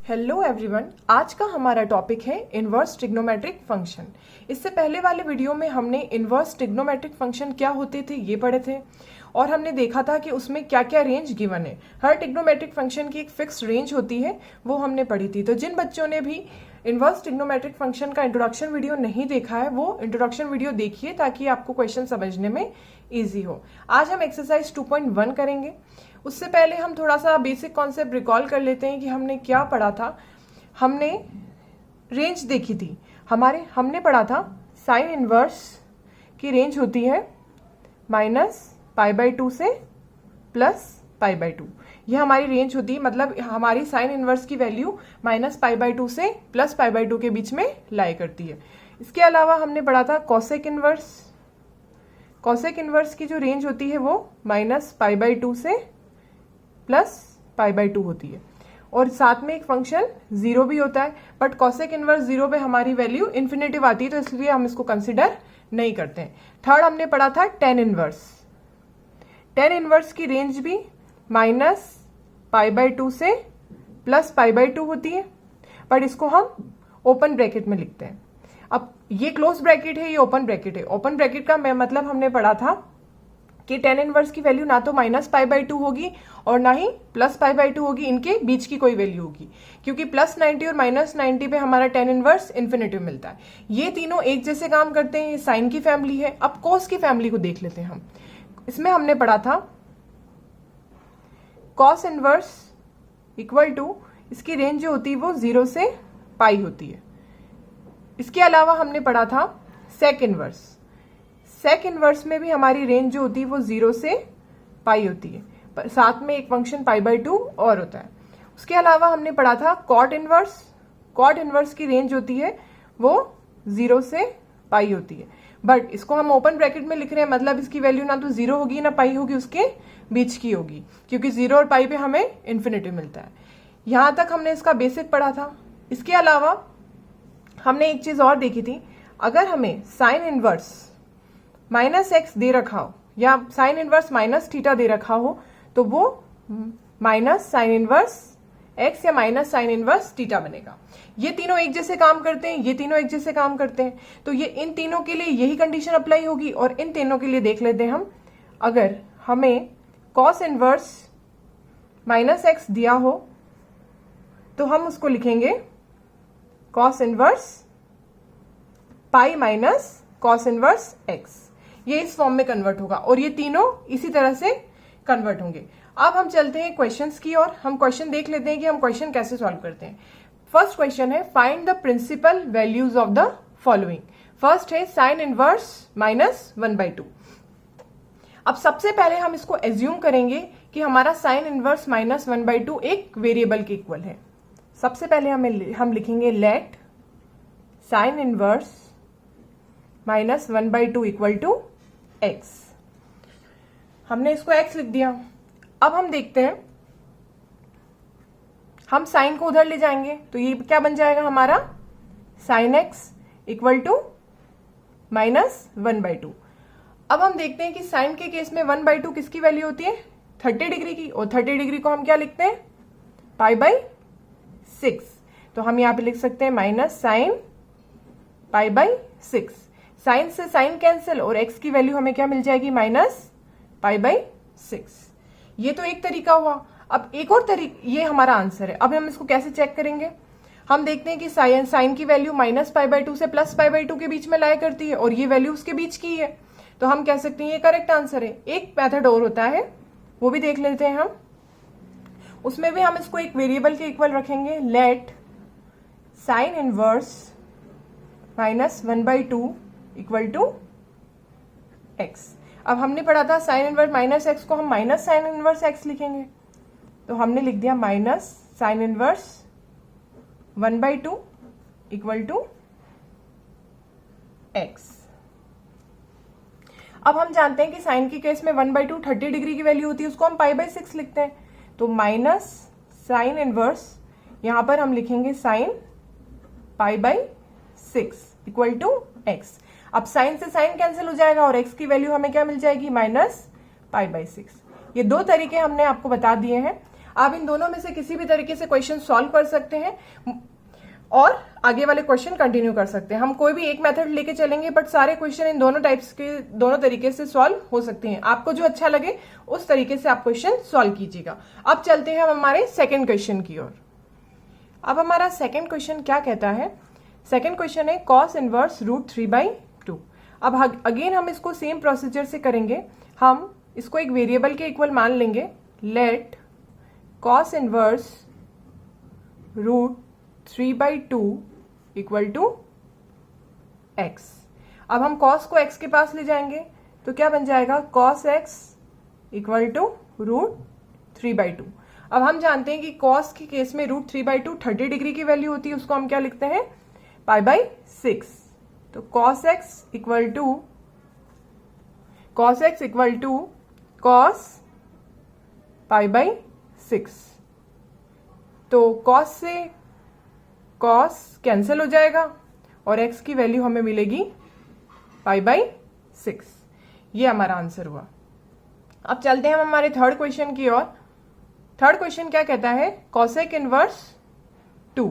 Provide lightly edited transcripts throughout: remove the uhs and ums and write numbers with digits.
Hello everyone, आज का हमारा टॉपिक है इनवर्स ट्रिग्नोमेट्रिक फंक्शन। इससे पहले वाले वीडियो में हमने इनवर्स ट्रिग्नोमेट्रिक फंक्शन क्या होते थे ये पढ़े थे और हमने देखा था कि उसमें क्या क्या रेंज गिवन है। हर ट्रिग्नोमेट्रिक फंक्शन की एक फिक्स रेंज होती है, वो हमने पढ़ी थी। तो जिन बच्चों ने भी इनवर्स ट्रिग्नोमेट्रिक फंक्शन का इंट्रोडक्शन वीडियो नहीं देखा है वो इंट्रोडक्शन वीडियो देखिए ताकि आपको क्वेश्चन समझने में ईजी हो। आज हम एक्सरसाइज 2.1 करेंगे। उससे पहले हम थोड़ा सा बेसिक कॉन्सेप्ट रिकॉल कर लेते हैं कि हमने क्या पढ़ा था। हमने रेंज देखी थी, हमने पढ़ा था साइन इनवर्स की रेंज होती है -π/2 से +π/2। यह हमारी रेंज होती है, मतलब हमारी साइन इनवर्स की वैल्यू -π/2 से +π/2 के बीच में लाई करती है। इसके अलावा हमने पढ़ा था कॉसेक इनवर्स। कॉसेक इनवर्स की जो रेंज होती है वो -π/2 से +π/2 होती है और साथ में एक फंक्शन 0 भी होता है, बट कॉसेक इनवर्स 0 पे हमारी वैल्यू इन्फिनेटिव आती है तो इसलिए हम इसको कंसिडर नहीं करते हैं। थर्ड हमने पढ़ा था टेन इनवर्स। टेन इनवर्स की रेंज भी -π/2 से +π/2 होती है, बट इसको हम ओपन ब्रैकेट में लिखते हैं। अब ये क्लोज ब्रैकेट है, ये ओपन ब्रैकेट है। ओपन ब्रैकेट का मतलब हमने पढ़ा था कि टेन इनवर्स की वैल्यू ना तो -π/2 होगी और ना ही +π/2 होगी, इनके बीच की कोई वैल्यू होगी, क्योंकि +90 और -90 पे हमारा टेन इनवर्स इन्फिनेटिव मिलता है। ये तीनों एक जैसे काम करते हैं, ये साइन की फैमिली है। अब कोस की फैमिली को देख लेते हैं हम। इसमें हमने पढ़ा था कॉस इनवर्स इक्वल टू, इसकी रेंज जो होती है वो 0 से पाई होती है। इसके अलावा हमने पढ़ा था सेक इनवर्स। सेक इनवर्स में भी हमारी रेंज जो होती है वो 0 से पाई होती है, पर साथ में एक फंक्शन π/2 और होता है। उसके अलावा हमने पढ़ा था कॉट इनवर्स। कॉट इनवर्स की रेंज होती है वो 0 से पाई होती है, बट इसको हम ओपन ब्रैकेट में लिख रहे हैं, मतलब इसकी वैल्यू ना तो 0 होगी ना पाई होगी, उसके बीच की होगी, क्योंकि 0 और पाई पे हमें इन्फिनेटिव मिलता है। यहां तक हमने इसका बेसिक पढ़ा था। इसके अलावा हमने एक चीज और देखी थी, अगर हमें साइन इनवर्स -x दे रखा हो या साइन इनवर्स -θ दे रखा हो तो वो माइनस साइन इनवर्स x या माइनस साइन इनवर्स θ बनेगा। ये तीनों एक जैसे काम करते हैं, ये तीनों एक जैसे काम करते हैं, तो ये इन तीनों के लिए यही कंडीशन अप्लाई होगी। और इन तीनों के लिए देख लेते हैं हम, अगर हमें कॉस इनवर्स -x दिया हो तो हम उसको लिखेंगे कॉस इनवर्स पाई माइनस कॉस इनवर्स x। ये इस फॉर्म में कन्वर्ट होगा और ये तीनों इसी तरह से कन्वर्ट होंगे। अब हम चलते हैं क्वेश्चंस की ओर। हम क्वेश्चन देख लेते हैं कि हम क्वेश्चन कैसे सॉल्व करते हैं। फर्स्ट क्वेश्चन है find the principal values of the following. First है साइन इनवर्स -1/2। अब सबसे पहले हम इसको एज्यूम करेंगे कि हमारा साइन इनवर्स -1/2 एक वेरिएबल के इक्वल है। सबसे पहले हम लिखेंगे let sine inverse -1/2 equal to x। हमने इसको x लिख दिया। अब हम देखते हैं, हम साइन को उधर ले जाएंगे तो ये क्या बन जाएगा हमारा साइन x इक्वल टू -1/2। अब हम देखते हैं कि साइन के केस में 1/2 किसकी वैल्यू होती है 30 डिग्री की, और 30 डिग्री को हम क्या लिखते हैं π/6। तो हम यहां पे लिख सकते हैं माइनस साइन π/6। साइन से साइन कैंसिल और x की वैल्यू हमें क्या मिल जाएगी -π/6। ये तो एक तरीका हुआ। अब एक और तरीका, ये हमारा आंसर है। अब हम इसको कैसे चेक करेंगे, हम देखते हैं कि साइन की वैल्यू -π/2 से +π/2 के बीच में लाया करती है और ये वैल्यू उसके बीच की है, तो हम कह सकते हैं ये करेक्ट आंसर है। एक मेथड और होता है, वो भी देख लेते हैं हम। उसमें भी हम इसको एक वेरिएबल के इक्वल रखेंगे, let sine inverse -1/2 equal to x। अब हमने पढ़ा था साइन इनवर्स -x को हम माइनस साइन इनवर्स x लिखेंगे, तो हमने लिख दिया minus sine inverse 1/2 equal to x। अब हम जानते हैं कि साइन के केस में 1/2 30 डिग्री की वैल्यू होती है, उसको हम π/6 लिखते हैं, तो माइनस साइन इनवर्स यहां पर हम लिखेंगे साइन π/6 इक्वल टू x। अब साइन से साइन कैंसिल हो जाएगा और x की वैल्यू हमें क्या मिल जाएगी -π/6। ये दो तरीके हमने आपको बता दिए हैं। आप इन दोनों में से किसी भी तरीके से क्वेश्चन सॉल्व कर सकते हैं और आगे वाले क्वेश्चन कंटिन्यू कर सकते हैं। हम कोई भी एक मेथड लेके चलेंगे, बट सारे क्वेश्चन इन दोनों टाइप्स के दोनों तरीके से सॉल्व हो सकते हैं। आपको जो अच्छा लगे उस तरीके से आप क्वेश्चन सॉल्व कीजिएगा। अब चलते हैं हम हमारे सेकेंड क्वेश्चन की ओर। अब हमारा सेकेंड क्वेश्चन क्या कहता है? सेकेंड क्वेश्चन है कॉस इनवर्स √3/2। अब अगेन हम इसको सेम प्रोसीजर से करेंगे। हम इसको एक वेरिएबल के इक्वल मान लेंगे। Let cos inverse √3/2 equal to x। अब हम cos को x के पास ले जाएंगे तो क्या बन जाएगा? cos x equal to √3/2। अब हम जानते हैं कि cos के केस में √3/2 30 डिग्री की वैल्यू होती है, उसको हम क्या लिखते हैं? π/6। तो cos x equal to cos π/6। तो cos से cos कैंसिल हो जाएगा और x की वैल्यू हमें मिलेगी π/6। ये हमारा आंसर हुआ। अब चलते हैं हम हमारे थर्ड क्वेश्चन की ओर। थर्ड क्वेश्चन क्या कहता है? cosec inverse 2।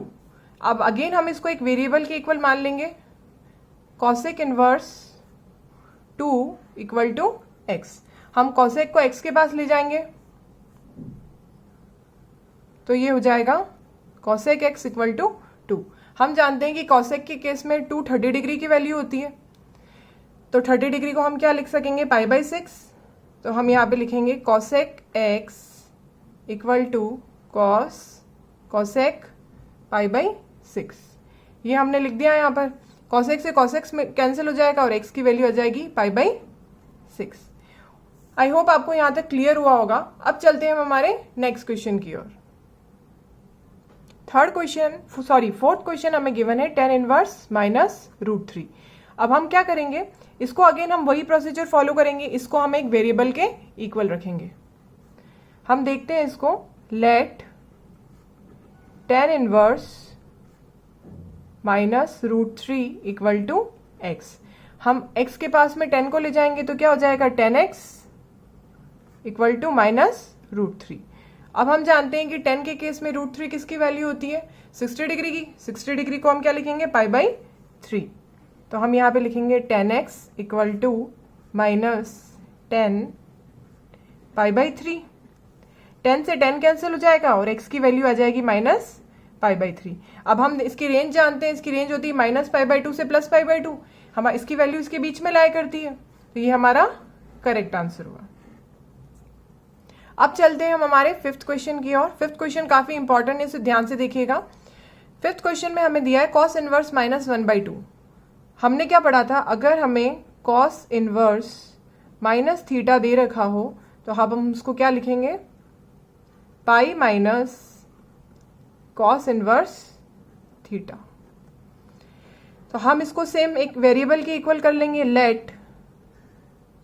अब अगेन हम इसको एक वेरिएबल के इक्वल मान लेंगे। cosec inverse 2 equal to x। हम cosec को x के पास ले जाएंगे तो ये हो जाएगा cosec x इक्वल टू 2। हम जानते हैं कि cosec के केस में 2 30 डिग्री की वैल्यू होती है, तो 30 डिग्री को हम क्या लिख सकेंगे? π/6। तो हम यहाँ पे लिखेंगे cosec x equal to cosec π/6। ये हमने लिख दिया यहाँ पर। cosec से cosec कैंसिल हो जाएगा और x की वैल्यू आ जाएगी π/6। आई होप आपको यहाँ तक क्लियर हुआ होगा। अब चलते हैं हम हमारे नेक्स्ट क्वेश्चन की ओर। फोर्थ क्वेश्चन हमें गिवन है tan इनवर्स -√3। अब हम क्या करेंगे? इसको अगेन हम वही प्रोसीजर फॉलो करेंगे। इसको हम एक वेरिएबल के इक्वल रखेंगे। हम देखते हैं इसको। Let tan inverse -√3 equal to x। हम x के पास में 10 को ले जाएंगे तो क्या हो जाएगा? 10x equal to -√3। अब हम जानते हैं कि 10 के केस में √3 किसकी वैल्यू होती है? 60 डिग्री की। 60 डिग्री को हम क्या लिखेंगे? π/3। तो हम यहाँ पे लिखेंगे 10x इक्वल टू -10 π/3। 10 से 10 कैंसिल हो जाएगा और x की वैल्यू आ जाएगी -π/3। अब हम इसकी रेंज जानते हैं। इसकी रेंज होती है -π/2 से +π/2। हम इसकी वैल्यू इसके बीच में लाया करती है, तो ये हमारा करेक्ट आंसर हुआ। अब चलते हैं हम हमारे फिफ्थ क्वेश्चन की ओर। फिफ्थ क्वेश्चन काफी इंपॉर्टेंट है, इसे ध्यान से देखिएगा। फिफ्थ क्वेश्चन में हमें दिया है cos इनवर्स -1/2। हमने क्या पढ़ा था? अगर हमें cos इनवर्स -θ दे रखा हो तो हम उसको क्या लिखेंगे? Pi minus cos inverse θ। तो हम इसको सेम एक वेरिएबल के इक्वल कर लेंगे। लेट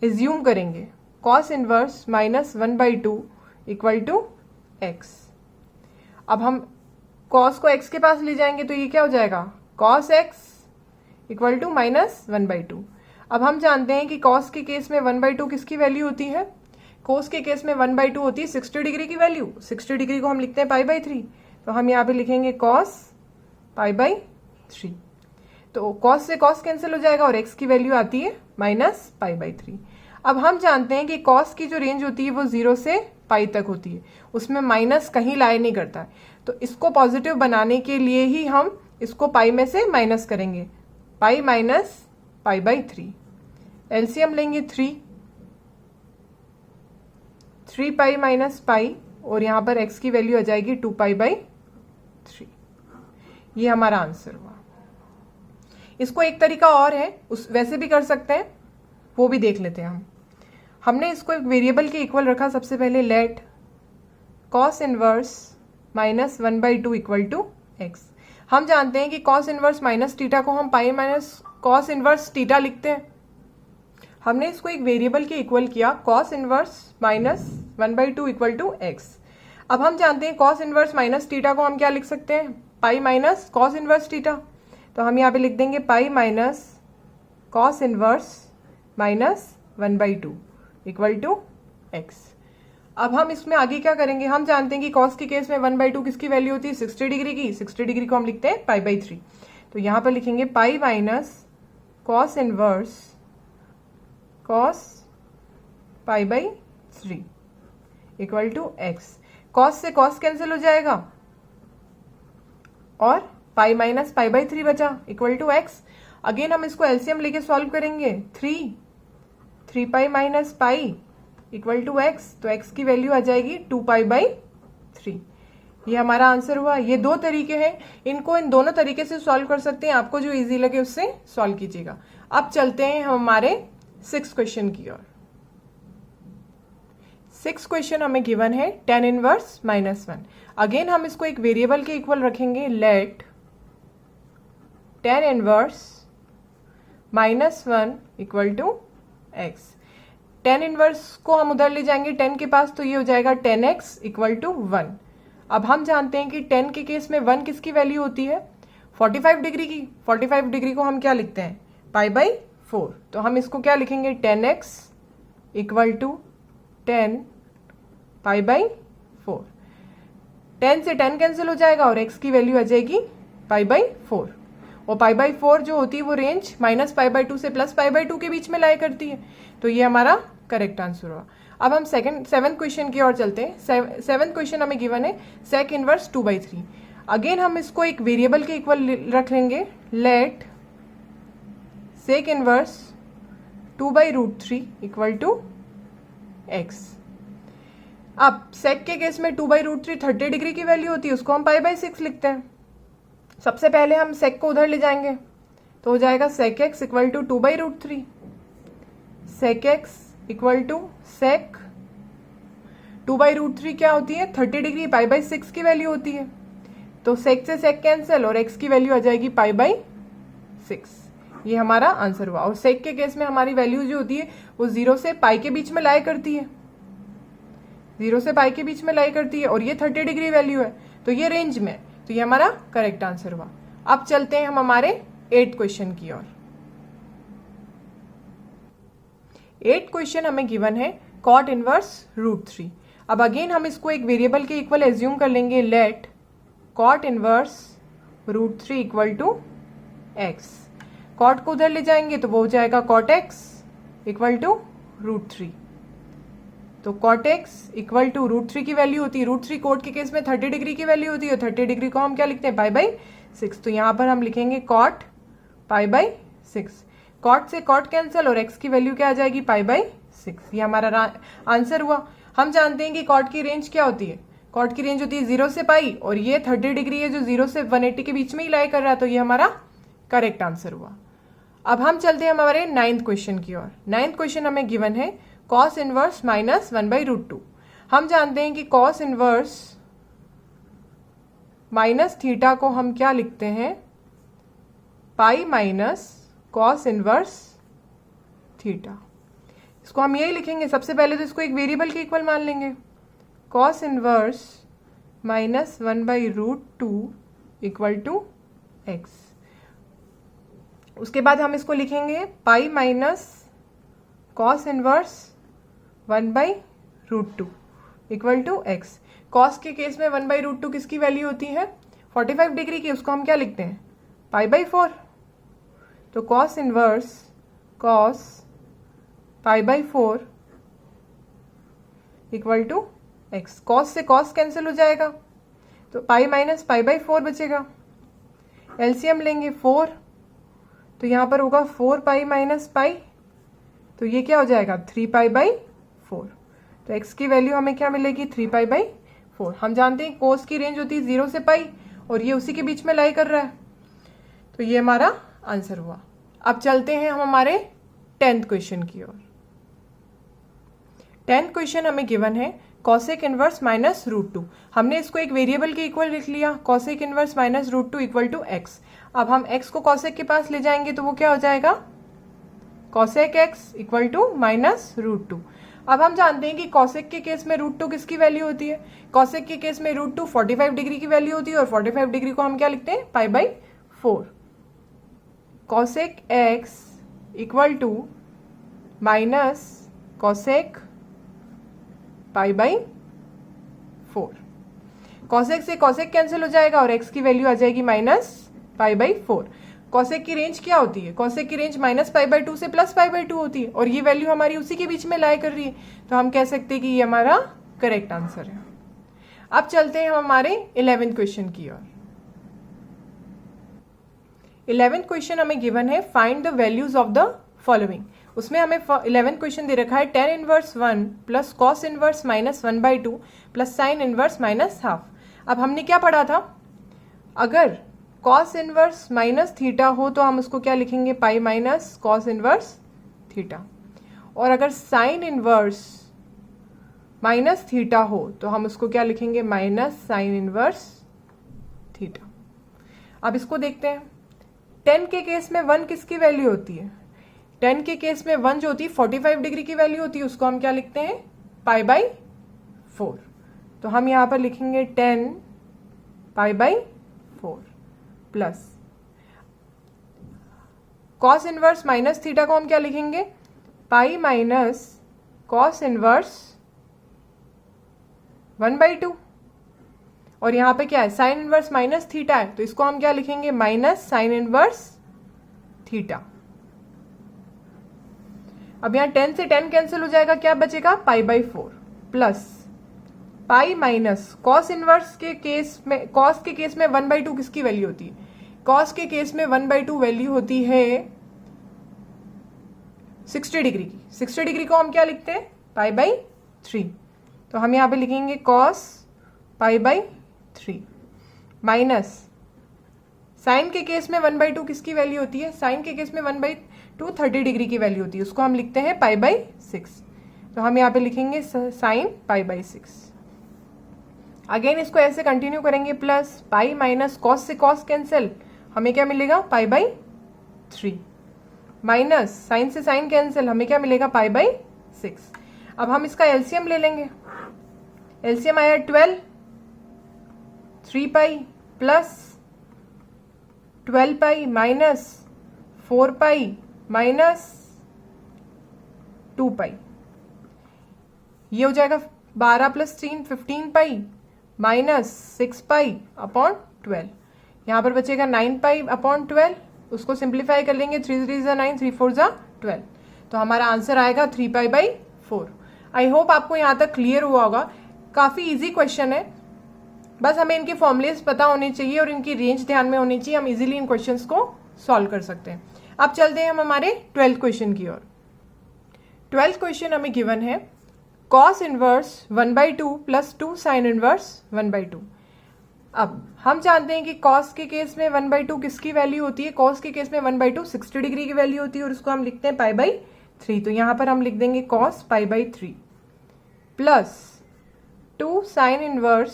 एज्यूम करेंगे cos inverse -1/2 equal to x। अब हम cos को x के पास ले जाएंगे तो ये क्या हो जाएगा? cos x equal to -1/2। अब हम जानते हैं कि cos के केस में 1/2 किसकी वैल्यू होती है? cos के केस में 1/2 होती है 60 डिग्री की वैल्यू। 60 डिग्री को हम लिखते हैं π/3। तो हम यहाँ पे लिखेंगे cos π/3। तो cos से cos कैंसिल हो जाएगा और x की वैल्यू आती है -π/3। अब हम जानते हैं कि cos की जो रेंज होती है वो 0 से पाई तक होती है, उसमें माइनस कहीं लाया नहीं करता है। तो इसको पॉजिटिव बनाने के लिए ही हम इसको पाई में से माइनस करेंगे। Pi minus π/3। एलसीएम लेंगे 3 पाई माइनस पाई और यहाँ पर x की वैल्यू आ जाएगी 2π/3। ये हमारा आंसर हुआ। इसको एक तरीका और है, वैसे भी कर सकते हैं, वो भी देख लेते हैं। हमने इसको एक वेरिएबल के इक्वल रखा। सबसे पहले let cos inverse -1/2 equal to x। हम जानते हैं कि cos इनवर्स -θ को हम पाई माइनस cos इनवर्स θ लिखते हैं। हमने इसको एक वेरिएबल के इक्वल किया cos inverse -1/2 equal to x। अब हम जानते हैं cos इनवर्स -θ को हम क्या लिख सकते हैं? Pi minus cos inverse θ। तो हम यहाँ पे लिख देंगे pi minus cos inverse -1/2 equal to x। अब हम इसमें आगे क्या करेंगे, हम जानते हैं कि कॉस के केस में 1/2 किसकी वैल्यू होती है, 60 डिग्री की। 60 डिग्री को हम लिखते हैं π/3। तो यहां पर लिखेंगे pi minus cos inverse cos π/3 equal to x. Cos से कॉस कैंसिल हो जाएगा और पाई माइनस π/3 बचा इक्वल टू एक्स। अगेन हम इसको एलसीएम लेके सॉल्व करेंगे। 3 pi minus pi equal to x, तो एक्स की वैल्यू आ जाएगी 2π/3। ये हमारा आंसर हुआ। ये दो तरीके हैं, इनको इन दोनों तरीके से सॉल्व कर सकते हैं। आपको जो इजी लगे उससे सॉल्व कीजिएगा। अब चलते हैं हम हमारे 6th क्वेश्चन की ओर। 6th क्वेश्चन हमें गिवन है tan इनवर्स -1। अगेन हम इसको एक वेरिएबल के इक्वल रखेंगे। Let tan inverse -1 equal to x. tan inverse को हम उधर ले जाएंगे 10 के पास, तो ये हो जाएगा 10x इक्वल टू 1। अब हम जानते हैं कि 10 के केस में 1 किसकी वैल्यू होती है, 45 डिग्री की। 45 डिग्री को हम क्या लिखते हैं, π/4। तो हम इसको क्या लिखेंगे, 10x इक्वल टू 10 π/4। 10 से 10 कैंसिल हो जाएगा और x की वैल्यू आ जाएगी π/4। और π/4 जो होती है वो रेंज -π/2 से +π/2 के बीच में लाया करती है। तो ये हमारा करेक्ट आंसर हुआ। अब हम 7th क्वेश्चन की ओर चलते हैं। 7th क्वेश्चन हमें गिवन है sec इनवर्स 2/3। अगेन हम इसको एक वेरिएबल के इक्वल रख लेंगे। Let sec inverse 2/√3 equal to x. अब sec के केस में 2/√3 30 डिग्री की वैल्यू होती है, उसको हम π/6 लिखते हैं। सबसे पहले हम sec को उधर ले जाएंगे, तो हो जाएगा sec x equal to 2/√3। sec x equal to sec 2/√3 क्या होती है, 30 डिग्री, π/6 की वैल्यू होती है। तो sec से sec कैंसिल और x की वैल्यू आ जाएगी π/6। ये हमारा आंसर हुआ। और sec के केस में हमारी वैल्यू जो होती है वो 0 से पाई के बीच में लाई करती है। 0 से पाई के बीच में लाई करती है और ये 30 डिग्री वैल्यू है, तो ये रेंज में। तो ये हमारा करेक्ट आंसर हुआ। अब चलते हैं हम हमारे 8th क्वेश्चन की ओर। 8th क्वेश्चन हमें गिवन है cot इनवर्स √3। अब अगेन हम इसको एक वेरिएबल के इक्वल एज्यूम कर लेंगे। Let cot inverse √3 equal to x. cot को उधर ले जाएंगे तो वो हो जाएगा cot x इक्वल टू √3। तो cot x इक्वल टू √3 की वैल्यू होती है, √3 cot के केस में 30 डिग्री की वैल्यू होती है। 30 डिग्री को हम क्या लिखते हैं, π/6। तो यहाँ पर हम लिखेंगे cot π/6। cot से cot कैंसिल और x की वैल्यू क्या आ जाएगी, π/6। ये हमारा आंसर हुआ। हम जानते हैं कि cot की रेंज क्या होती है, cot की रेंज होती है 0 से पाई, और ये 30 डिग्री है जो 0 से 180 के बीच में ही लाई कर रहा है। तो ये हमारा करेक्ट आंसर हुआ। अब हम चलते हैं हमारे 9th क्वेश्चन की ओर। 9th क्वेश्चन हमें गिवन है cos इनवर्स -1/√2। हम जानते हैं कि cos इनवर्स माइनस थीटा को हम क्या लिखते हैं, pi minus cos inverse theta. इसको हम यही लिखेंगे। सबसे पहले तो इसको एक वेरिएबल के इक्वल मान लेंगे। cos inverse -1/√2 equal to x. उसके बाद हम इसको लिखेंगे pi minus cos inverse 1/√2 equal to x. cos के केस में 1/√2 किसकी वैल्यू होती है, 45 डिग्री की, उसको हम क्या लिखते हैं, π/4। तो cos inverse cos π/4 equal to x. cos से cos कैंसिल हो जाएगा तो पाई माइनस π/4 बचेगा। एलसीएम लेंगे 4, तो यहाँ पर होगा 4 पाई माइनस पाई, तो ये क्या हो जाएगा, 3π/4। तो x की वैल्यू हमें क्या मिलेगी, 3π/4। हम जानते हैं cos की रेंज होती है 0 से पाई और ये उसी के बीच में लाई कर रहा है। तो ये हमारा आंसर हुआ। अब चलते हैं हम हमारे 10th क्वेश्चन की ओर। 10th क्वेश्चन हमें गिवन है cosec इनवर्स -√2। हमने इसको एक वेरिएबल के इक्वल लिख लिया, cosec inverse -√2 equal to x. अब हम x को cosec के पास ले जाएंगे तो वो क्या हो जाएगा, cosec x इक्वल टू -√2। अब हम जानते हैं कि cosec के केस में √2 किसकी वैल्यू होती है, cosec के केस में √2 45 डिग्री की वैल्यू होती है और 45 डिग्री को हम क्या लिखते हैं, π/4। cosec x equal to minus cosec pi by 4। Cosec से कॉसेक कैंसिल हो जाएगा और x की वैल्यू आ जाएगी माइनस पाई बाई 4। कॉसेक की रेंज क्या होती है? कॉसेक की रेंज माइनस पाई बाई 2 से प्लस पाई बाई 2 होती है और ये वैल्यू हमारी उसी के बीच में लाई कर रही है, तो हम कह सकते हैं कि ये हमारा करेक्ट आंसर है। अब चलते हैं हम हमारे 11th क्वेश्चन की ओर। 11th क्वेश्चन हमें गिवन है find the values of the following. उसमें हमें 11th क्वेश्चन दे रखा है tan inverse 1 plus cos inverse minus 1/2 plus sin inverse minus half. अब हमने क्या पढ़ा था? अगर cos इनवर्स माइनस थीटा हो तो हम उसको क्या लिखेंगे? Pi minus cos inverse theta. और अगर sin इनवर्स माइनस थीटा हो तो हम उसको क्या लिखेंगे? Minus sin inverse theta. अब इसको देखते हैं। 10 के केस में 1 किसकी वैल्यू होती है? 10 के केस में 1 जो होती है 45 डिग्री की वैल्यू होती है, उसको हम क्या लिखते हैं? Pi by 4। तो हम यहां पर लिखेंगे 10 पाई by 4 plus cos inverse minus theta को हम क्या लिखेंगे? Pi minus cos inverse 1/2। और यहां पे क्या है? साइन इनवर्स माइनस थीटा है, तो इसको हम क्या लिखेंगे? Minus sine inverse theta. अब यहां 10 से 10 कैंसिल हो जाएगा, क्या बचेगा? पाई by 4 plus pi minus cos inverse के केस में, कॉस के केस में 1/2 किसकी वैल्यू होती है? कॉस के केस में 1/2 वैल्यू होती है 60 डिग्री की। 60 डिग्री को हम क्या लिखते हैं? Pi by 3। तो हम यहां पे लिखेंगे cos pi by 3 minus sine के केस में 1/2 किसकी वैल्यू होती है? साइन के केस में 1/2 30 डिग्री की वैल्यू होती है, उसको हम लिखते हैं पाई बाई 6। तो हम यहाँ पे लिखेंगे साइन पाई बाई 6। अगेन इसको ऐसे कंटिन्यू करेंगे, प्लस पाई माइनस कॉस से कॉस कैंसिल, हमें क्या मिलेगा? पाई बाई 3 माइनस साइन से साइन कैंसिल, हमें क्या मिलेगा? Pi by 6। अब हम इसका एलसीएम ले लेंगे। एलसीएम आया 12, 3 pi plus 12 pi minus 4 pi minus 2 पाई, ये हो जाएगा 12 plus 3 15 pi minus 6 pi upon 12। यहाँ पर बचेगा 9 पाई अपॉन 12, उसको सिंप्लीफाई कर लेंगे, 3 3 जा 9, 3 4 जा 12। तो हमारा आंसर आएगा 3 पाई बाई 4। आई होप आपको यहाँ तक क्लियर हुआ होगा। काफ़ी इजी क्वेश्चन है, बस हमें इनके फॉर्मुलेस पता होने चाहिए और इनकी रेंज ध्यान में होनी चाहिए, हम इजीली इन क्वेश्चंस को सॉल्व कर सकते हैं। अब चलते हैं हम हमारे 12th क्वेश्चन की ओर। 12th क्वेश्चन हमें गिवन है cos inverse 1/2 plus 2 sine inverse 1/2। अब हम जानते हैं कि cos के केस में 1/2 किसकी वैल्यू होती है? cos के केस में 1/2 60 डिग्री की वैल्यू होती है और उसको हम लिखते हैं पाई बाई 3। तो यहां पर हम लिख देंगे cos pi by 3 plus 2 sine inverse,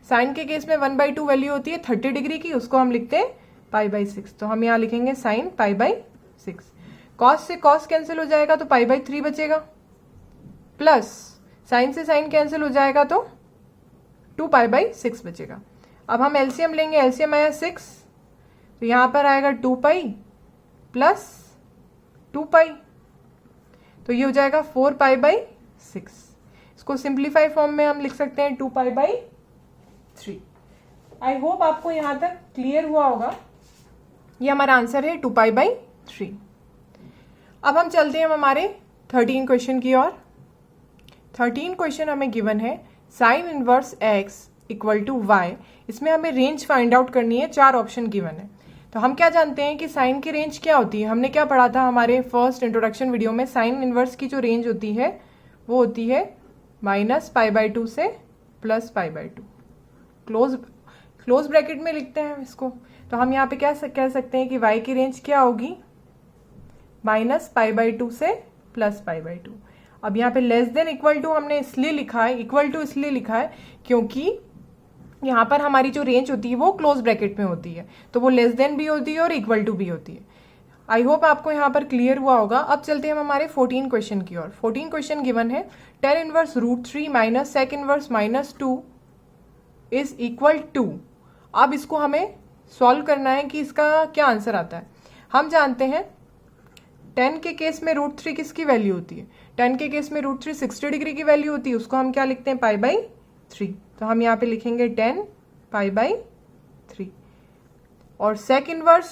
sine के केस में 1/2 वैल्यू होती है 30 डिग्री की, उसको हम लिखते हैं पाई बाई 6। तो हम यहाँ लिखेंगे साइन पाई बाई 6। cos से cos कैंसिल हो जाएगा तो पाई बाई 3 बचेगा, प्लस साइन से साइन कैंसिल हो जाएगा तो 2 पाई बाई 6 बचेगा। अब हम एलसीएम लेंगे, एलसीएम आया 6, तो यहां पर आएगा 2 पाई प्लस 2 पाई, तो ये हो जाएगा 4 पाई बाई 6। इसको सिंप्लीफाई फॉर्म में हम लिख सकते हैं 2 पाई बाई 3। आई होप आपको यहां तक क्लियर हुआ होगा। ये हमारा आंसर है 2 पाई बाई 3। अब हम चलते हैं हमारे 13 क्वेश्चन की ओर। 13 क्वेश्चन हमें गिवन है sine inverse x equal to y. इसमें हमें रेंज फाइंड आउट करनी है, 4 ऑप्शन गिवन है। तो हम क्या जानते हैं कि साइन की रेंज क्या होती है? हमने क्या पढ़ा था हमारे फर्स्ट इंट्रोडक्शन वीडियो में? साइन इनवर्स की जो रेंज होती है वो होती है माइनस पाई बाई 2 से plus pi by 2। Close bracket में लिखते हैं इसको। तो हम यहाँ पे क्या कह सकते हैं कि y की रेंज क्या होगी? माइनस पाई बाई 2 से प्लस पाई बाई 2। अब यहाँ पे लेस देन इक्वल टू हमने इसलिए लिखा है, इक्वल टू इसलिए लिखा है क्योंकि यहाँ पर हमारी जो रेंज होती है वो क्लोज ब्रैकेट में होती है, तो वो लेस देन भी होती है और इक्वल टू भी होती है। आई होप आपको यहाँ पर क्लियर हुआ होगा। अब चलते हैं हम हमारे 14 क्वेश्चन की ओर। 14 क्वेश्चन गिवन है tan inverse √3 minus sec inverse minus 2 is equal to. अब इसको हमें सॉल्व करना है कि इसका क्या आंसर आता है। हम जानते हैं tan के केस में √3 किसकी वैल्यू होती है? 10 के केस में √3 60 डिग्री की वैल्यू होती है, उसको हम क्या लिखते हैं, π/3। तो हम यहाँ पे लिखेंगे 10 π/3। और सेक इनवर्स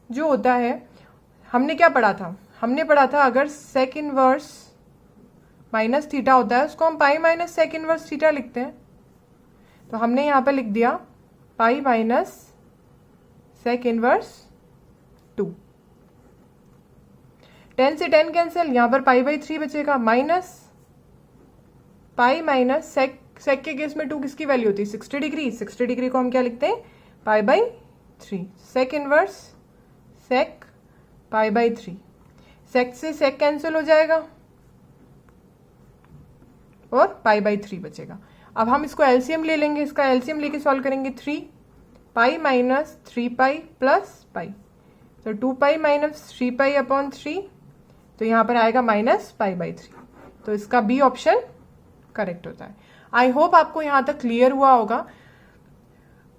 जो होता है, हमने क्या पढ़ा था, हमने पढ़ा था अगर सेक इनवर्स माइनस थीटा होता है उसको हम pi minus sec inverse theta लिखते हैं। तो हमने यहाँ पे लिख दिया पाई माइनस सेक इनवर्स 2। 10 से 10 कैंसिल, यहाँ पर π/3 बचेगा, माइनस पाई माइनस सेक के केस में 2 किसकी वैल्यू होती है, 60 डिग्री। 60 डिग्री को हम क्या लिखते हैं, π/3। सेक इनवर्स सेक π/3। सेक से सेक कैंसिल हो जाएगा और π/3 बचेगा। अब हम इसको एलसीएम ले लेंगे, इसका एलसीएम लेके सॉल्व करेंगे। 3 pi minus 3 pi plus pi, तो 2 पाई माइनस 3 पाई अपॉन 3, तो यहाँ पर आएगा माइनस π/3। तो इसका बी ऑप्शन करेक्ट होता है। आई होप आपको यहाँ तक क्लियर हुआ होगा।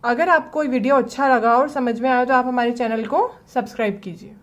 अगर आपको वीडियो अच्छा लगा और समझ में आया तो आप हमारे चैनल को सब्सक्राइब कीजिए।